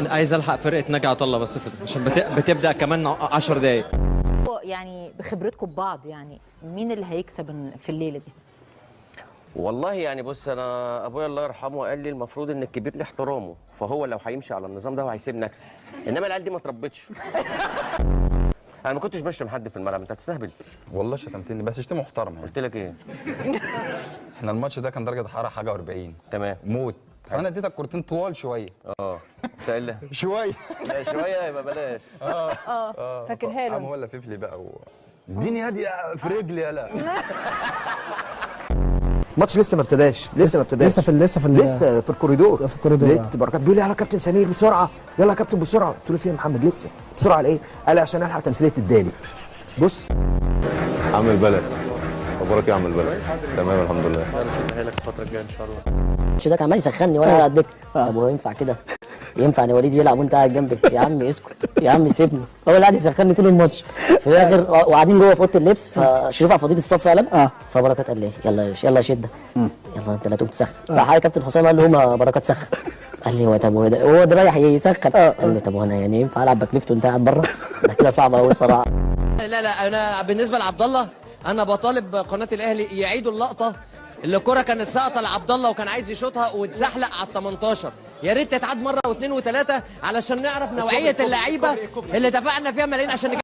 عايز الحق فرقه نجا عطله بس عشان بتبدا كمان 10 دقايق. يعني بخبرتكم ببعض، يعني مين اللي هيكسب في الليله دي؟ والله يعني بص، انا ابويا الله يرحمه قال لي المفروض ان الكبير له احترامه، فهو لو هيمشي على النظام ده هو هيسيبني اكسب، انما العيال دي ما تربتش. انا ما كنتش بشتم حد في الملعب، انت هتستهبل. والله شتمتني بس شتيمه محترمه يعني. قلت لك ايه؟ احنا الماتش ده كان درجه حراره حاجه و40 تمام موت، فانا اديتك كورتين طوال شويه. انت قايل شويه لا شويه يبقى بلاش. فاكرها له. قام هو لفف لي بقى اديني هاديه في رجلي. يلا الماتش لسه ما ابتداش، لسه في الكوريدور. لقيت بركات بيقول لي يلا كابتن سمير بسرعه، يلا يا كابتن بسرعه. قلت له فين يا محمد؟ لسه بسرعه على ايه؟ قال لي عشان الحق تمثيليه الدالي. بص عم البلد، اخبارك ايه يا عم البلد؟ تمام الحمد لله. شدها لك الفتره الجايه ان شاء الله. الماتش ده كان عمال يسخني وانا قاعد على الدكه. طب هو ينفع كده؟ ينفع ان وليد يلعب وانت قاعد جنبي؟ يا عم اسكت، يا عم سيبني. هو اللي قاعد يسخني طول الماتش. في الاخر وقاعدين جوه في اوضه اللبس، فشريف عبد الفضيل الصف فعلا. فبركات قال لي يلا يلا شده، يلا انت لا تقوم تسخن. راح علي كابتن حسام قال له هما بركات سخن. قال لي هو طب هو ده رايح يسخن. قال لي طب وانا يعني ينفع العب باك ليفت وانت قاعد بره؟ ده كده صعب قوي الصراحه. لا انا بالنسبه لعبد الله، انا بطالب قناه الاهلي يعيدوا اللقطه اللي الكره كانت ساقطه لعبد الله وكان عايز يشوطها واتزحلق على ال 18. يا ريت تتعاد مره واثنين وثلاثه علشان نعرف نوعيه اللعيبه اللي دفعنا فيها ملايين عشان